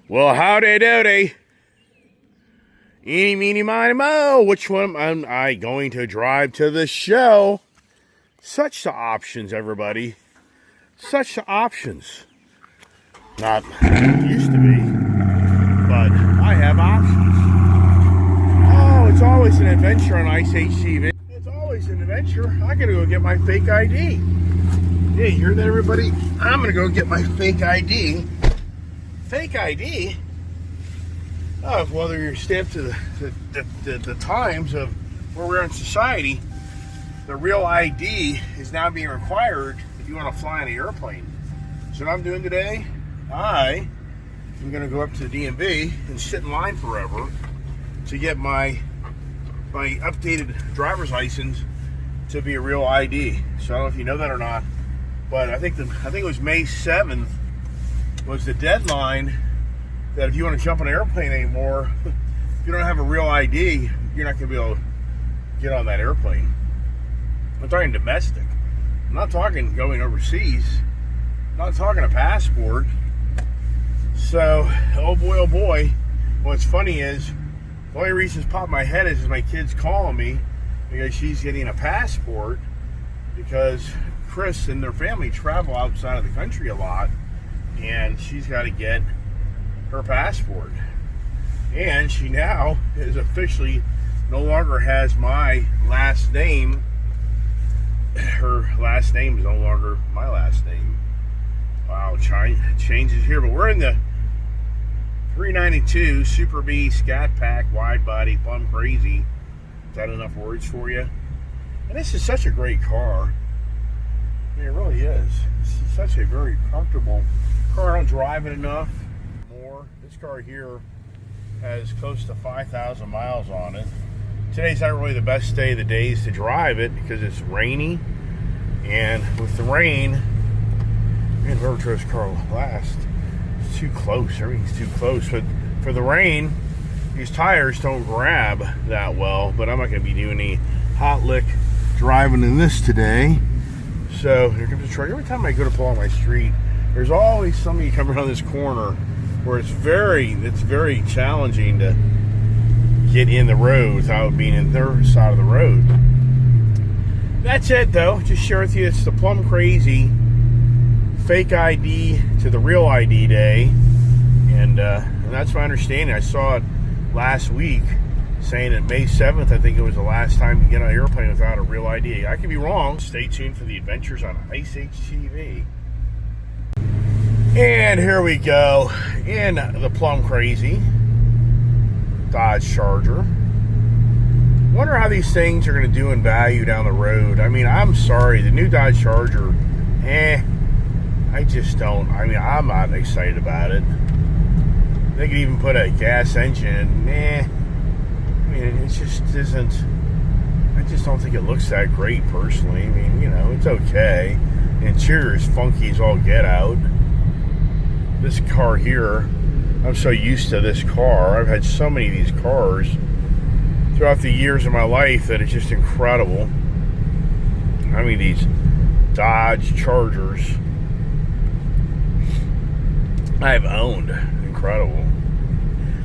Well, howdy doody. Eeny, meeny, miny, mo. Which one am I going to drive to the show? Such the options, everybody. Such the options. Not used to be, but I have options. Oh, it's always an adventure on Ice HTV. It's always an adventure. I gotta go get my fake ID. Hey, you hear that, everybody? I'm gonna go get my fake ID. Fake ID? Oh, whether you're stamped to the times of where we're in society, the real ID is now being required if you want to fly on an airplane. So what I'm doing today, I am going to go up to the DMV and sit in line forever to get my updated driver's license to be a real ID. So I don't know if you know that or not, but I think it was May 7th was the deadline that if you want to jump on an airplane anymore, if you don't have a real ID, you're not going to be able to get on that airplane. I'm talking domestic. I'm not talking going overseas. I'm not talking a passport. So, oh boy, what's funny is, the only reason it's popped in my head is my kid's calling me because she's getting a passport because Chris and their family travel outside of the country a lot, and she's got to get her passport. And she now is officially no longer has my last name. Her last name is no longer my last name. Wow, changes here. But we're in the 392 Super B Scat Pack wide body plum crazy. Is that enough words for you? And this is such a great car. I mean, it really is. It's such a very comfortable car. I don't drive it enough. This car here has close to 5,000 miles on it. Today's not really the best day of the days to drive it because it's rainy, and with the rain, man, whoever drove this car last, it's too close. Everything's too close. But for the rain, these tires don't grab that well. But I'm not going to be doing any hot lick driving in this today. So here comes the truck. Every time I go to pull on my street, there's always somebody coming around this corner where it's very challenging to get in the road without being in their side of the road. That's it, though. Just share with you, it's the plum crazy fake ID to the real ID day, and that's my understanding. I saw it last week saying that May 7th, I think it was the last time to get on an airplane without a real ID. I could be wrong. Stay tuned for the adventures on Ice HTV. And here we go in the plum crazy Dodge Charger. Wonder how these things are going to do in value down the road. I mean, I'm sorry, the new Dodge Charger, I just don't. I mean, I'm not excited about it. They could even put a gas engine in. I mean, it just isn't. I just don't think it looks that great personally. I mean, you know, it's okay. The interior is funky as all get out. This car here, I'm so used to this car. I've had so many of these cars throughout the years of my life that it's just incredible. I mean, these Dodge Chargers I've owned. Incredible.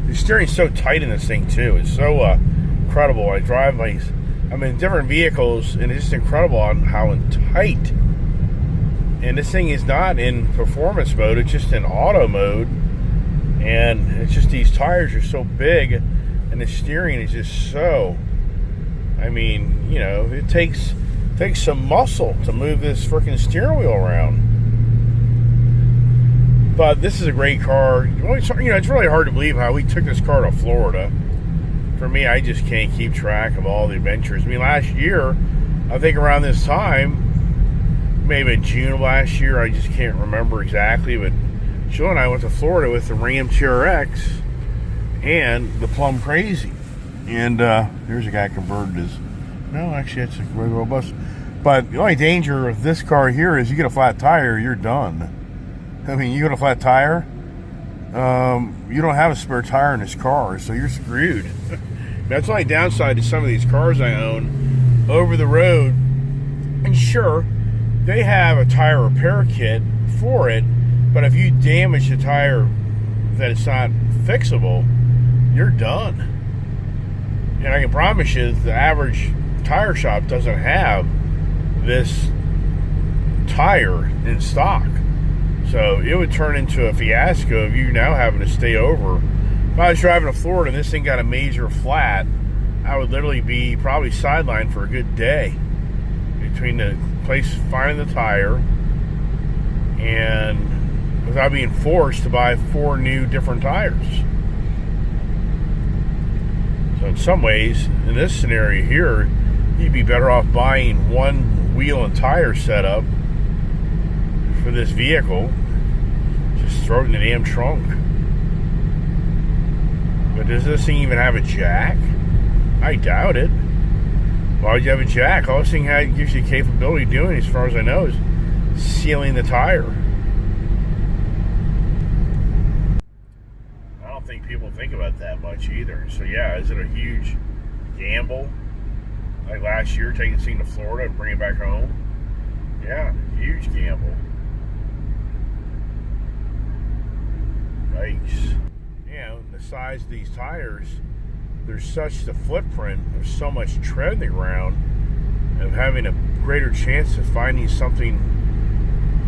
The steering's so tight in this thing too. It's so incredible. I'm in different vehicles, and it's just incredible on how tight. And this thing is not in performance mode, it's just in auto mode. And it's just these tires are so big, and the steering is just so, I mean, you know, it takes some muscle to move this freaking steering wheel around. But this is a great car. You know, it's really hard to believe how we took this car to Florida. For me, I just can't keep track of all the adventures. I mean, last year, I think around this time, maybe in June of last year, I just can't remember exactly, but Jill and I went to Florida with the Ram TRX and the Plum Crazy. And there's a guy converted his, no, actually it's a regular bus. But the only danger of this car here is you get a flat tire, you're done. I mean, you get a flat tire, you don't have a spare tire in this car, so you're screwed. That's the only downside to some of these cars I own over the road. And sure, they have a tire repair kit for it, but if you damage the tire that it's not fixable, you're done. And I can promise you the average tire shop doesn't have this tire in stock. So it would turn into a fiasco of you now having to stay over. If I was driving to Florida and this thing got a major flat, I would literally be probably sidelined for a good day between the place finding the tire and without being forced to buy 4 new different tires. So in some ways, in this scenario here, you'd be better off buying 1 wheel and tire setup for this vehicle. Just throw it in the damn trunk. But does this thing even have a jack? I doubt it. Why would you have a jack? All this thing gives you capability of doing, as far as I know, is sealing the tire. I don't think people think about that much either. So yeah, is it a huge gamble? Like last year, taking this thing to Florida and bringing it back home? Yeah, huge gamble. Yikes. The size of these tires, there's such the footprint, there's so much tread in the ground, of having a greater chance of finding something.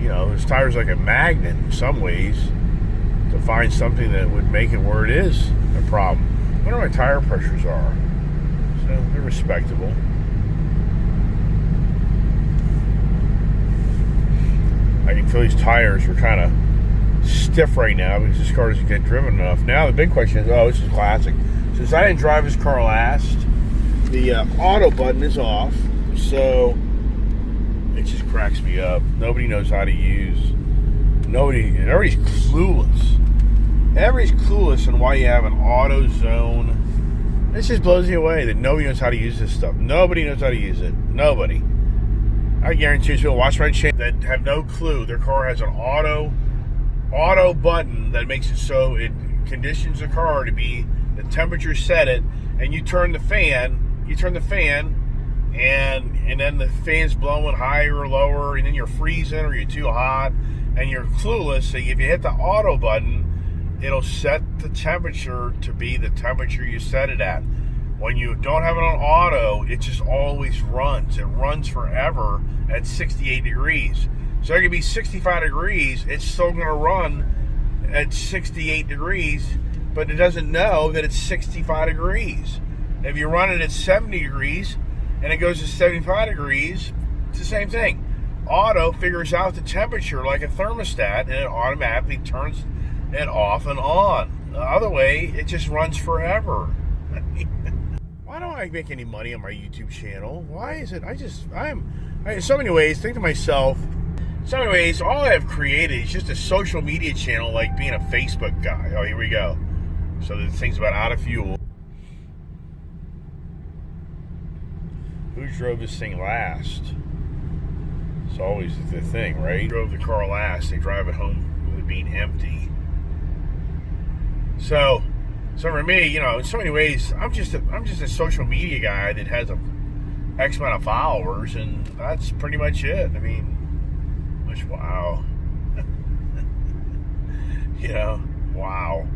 This tire's like a magnet in some ways to find something that would make it where it is a problem. I wonder what my tire pressures are. So they're respectable. I can feel these tires are kind of stiff right now because this car doesn't get driven enough. Now the big question is, this is classic. Since I didn't drive this car last, the auto button is off, so it just cracks me up. Nobody knows how to use. Everybody's clueless. Everybody's clueless on why you have an auto zone. This just blows me away that nobody knows how to use this stuff. Nobody knows how to use it. Nobody. I guarantee you, people watch my channel that have no clue. Their car has an auto button that makes it so it conditions the car to be the temperature set it, and you turn the fan, and then the fan's blowing higher or lower, and then you're freezing or you're too hot, and you're clueless. So if you hit the auto button, it'll set the temperature to be the temperature you set it at. When you don't have it on auto, it just always runs. It runs forever at 68 degrees. So it could be 65 degrees, it's still going to run at 68 degrees, but it doesn't know that it's 65 degrees. If you run it at 70 degrees and it goes to 75 degrees, it's the same thing. Auto figures out the temperature like a thermostat, and it automatically turns it off and on. The other way, it just runs forever. Why don't I make any money on my YouTube channel? Why is it? In so many ways, think to myself, so anyways, all I have created is just a social media channel, like being a Facebook guy. Oh, here we go. So the things about out of fuel. Who drove this thing last? It's always the thing, right? Who drove the car last? They drive it home with it being empty. So for me, in so many ways, I'm just a social media guy that has a X amount of followers, and that's pretty much it. I mean, wow. Wow.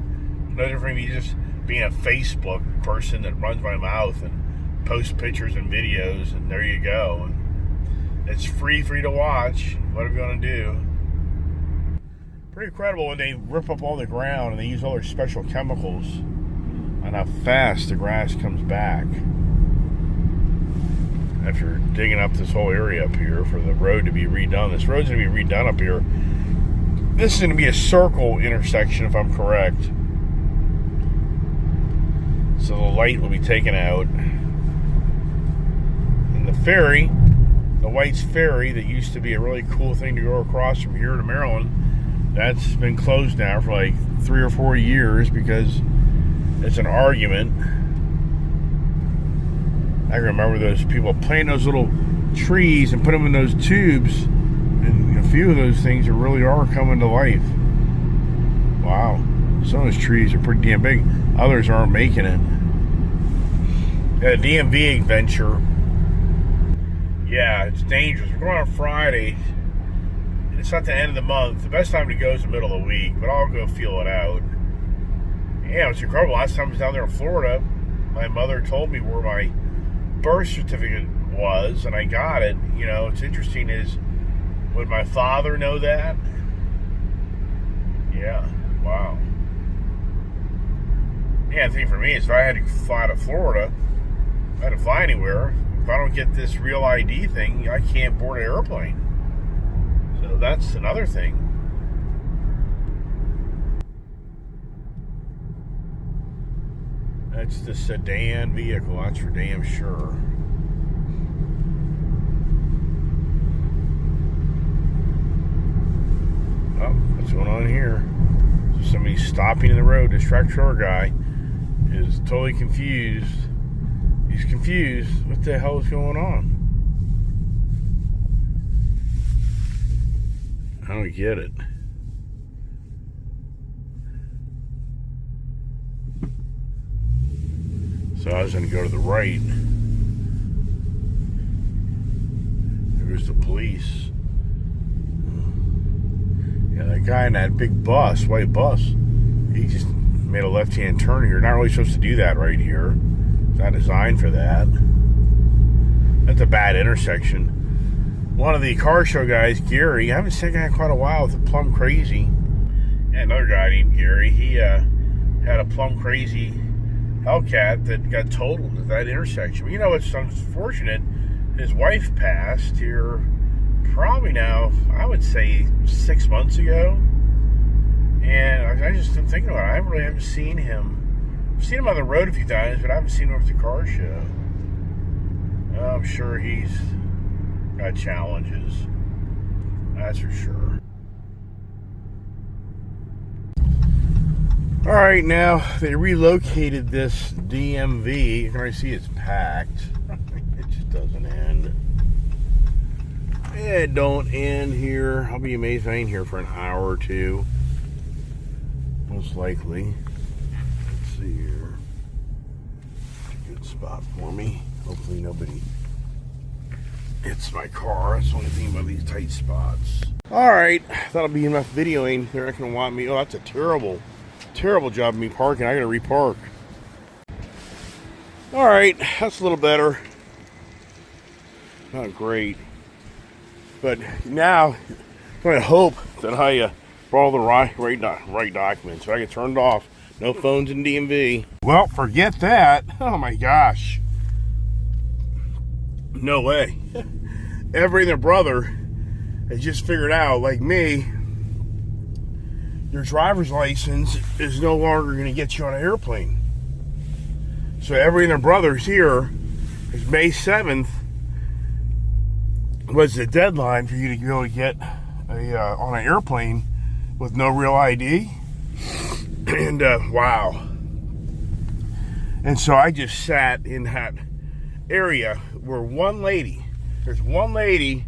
No different from me just being a Facebook person that runs my mouth and posts pictures and videos, and there you go. And it's free for you to watch. What are we going to do? Pretty incredible when they rip up all the ground and they use all their special chemicals and how fast the grass comes back. After digging up this whole area up here for the road to be redone. This road's going to be redone up here. This is going to be a circle intersection, if I'm correct. So the light will be taken out. And the ferry, the White's Ferry, that used to be a really cool thing to go across from here to Maryland, that's been closed now for like 3 or 4 years because it's an argument. I can remember those people planting those little trees and put them in those tubes, and a few of those things really are coming to life. Wow. Some of those trees are pretty damn big. Others aren't making it. A DMV adventure. Yeah, it's dangerous. We're going on Friday. It's not the end of the month. The best time to go is the middle of the week, but I'll go feel it out. Yeah, it was incredible. Last time I was down there in Florida, my mother told me where my birth certificate was, and I got it. You know, what's interesting is, would my father know that? Yeah, wow. Yeah, the thing for me is if I had to fly to Florida, if I had to fly anywhere, if I don't get this real ID thing, I can't board an airplane. So that's another thing. That's the sedan vehicle, that's for damn sure. Oh, what's going on here? Somebody's stopping in the road. This truck guy is totally confused. He's confused. What the hell is going on? I don't get it. So I was going to go to the right. There's the police. Yeah, that guy in that big bus, white bus, he just made a left-hand turn here. Not really supposed to do that right here. It's not designed for that. That's a bad intersection. One of the car show guys, Gary, I haven't seen that guy in quite a while, with a Plum Crazy. Yeah, another guy named Gary, he had a Plum Crazy Hellcat that got totaled at that intersection. Well, you know, it's unfortunate. His wife passed here probably now, I would say 6 months ago. And I just am thinking about it. I really haven't seen him. I've seen him on the road a few times, but I haven't seen him at the car show. I'm sure he's got challenges. That's for sure. All right, now they relocated this DMV. You can already see it's packed. It just doesn't end. It don't end here. I'll be amazed if I ain't here for an hour or two. Most likely. Let's see here. It's a good spot for me. Hopefully nobody hits my car. That's the only thing about these tight spots. Alright, that'll be enough videoing. They're not going to want me. Oh, that's a terrible job of me parking. I got to repark. Alright, that's a little better. Not great. But now, I'm going to hope that I brought all the right documents. So I get turned off. No phones in DMV. Well, forget that. Oh my gosh. No way. Every and their brother has just figured out, like me, your driver's license is no longer going to get you on an airplane. So every and their brothers here is May 7th was the deadline for you to be able to get on an airplane with no real ID. And wow. And so I just sat in that area where there's one lady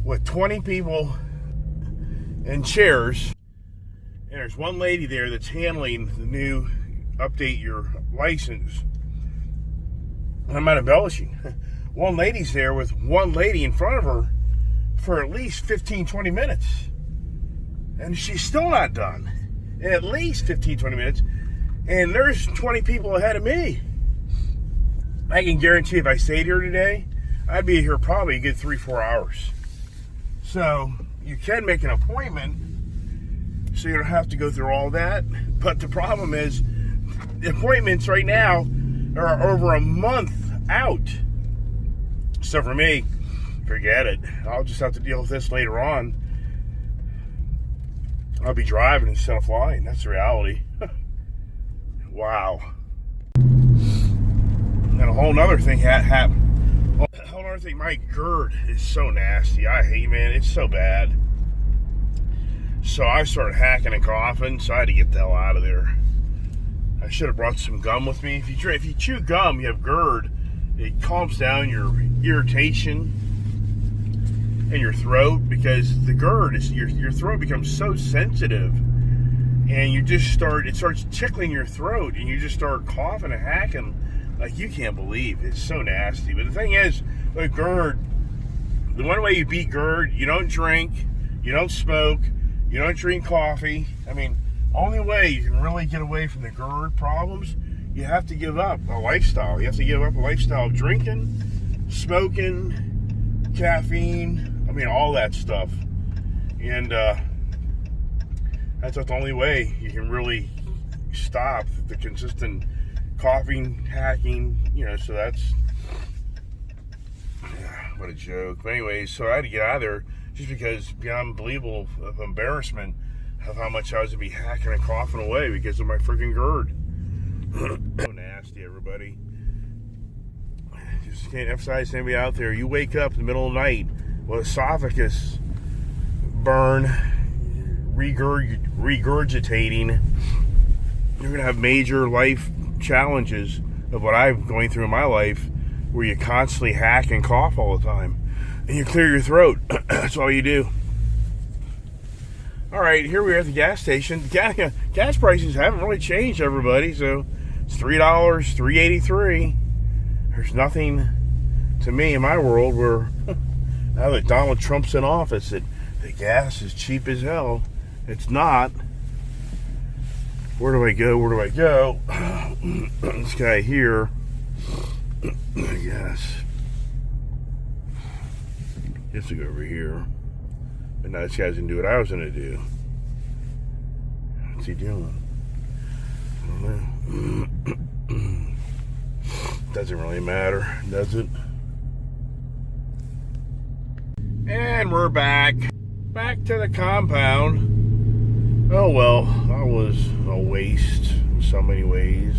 with 20 people in chairs, and there's one lady there that's handling the new update your license. And I'm not embellishing. One lady's there with one lady in front of her for at least 15-20 minutes. And she's still not done. In at least 15-20 minutes. And there's 20 people ahead of me. I can guarantee if I stayed here today, I'd be here probably a good 3-4 hours. So you can make an appointment so you don't have to go through all that. But the problem is the appointments right now are over a month out. So for me, forget it. I'll just have to deal with this later on. I'll be driving instead of flying. That's the reality. Wow. And a whole nother thing happened. A whole other thing, my GERD is so nasty. I hate, man, it's so bad. So I started hacking and coughing, so I had to get the hell out of there. I should have brought some gum with me. If you chew gum, you have GERD. It calms down your irritation in your throat, because the GERD is your throat becomes so sensitive, and it starts tickling your throat, and you just start coughing and hacking like you can't believe. It's so nasty. But the thing is, with GERD, the one way you beat GERD, you don't drink, you don't smoke, you don't drink coffee. I mean, Only way you can really get away from the GERD problems, you have to give up a lifestyle. You have to give up a lifestyle of drinking, smoking, caffeine, I mean, all that stuff. And that's the only way you can really stop the consistent coughing, hacking, you know, so that's, what a joke. But anyways, so I had to get out of there just because beyond unbelievable of embarrassment of how much I was going to be hacking and coughing away because of my freaking GERD. So nasty, everybody. Just can't emphasize to anybody out there. You wake up in the middle of the night with esophagus burn, regurgitating. You're going to have major life challenges of what I'm going through in my life, where you constantly hack and cough all the time. And you clear your throat. That's all you do. All right, here we are at the gas station. Gas prices haven't really changed, everybody. So it's $3, $3.83. There's nothing to me in my world where now that Donald Trump's in office, that the gas is cheap as hell. It's not. Where do I go? Where do I go? This guy here, I guess. Just to go over here. But now this guy's gonna do what I was gonna do. What's he doing? I don't know. Doesn't really matter, does it? And we're back. Back to the compound. Oh well, that was a waste in so many ways.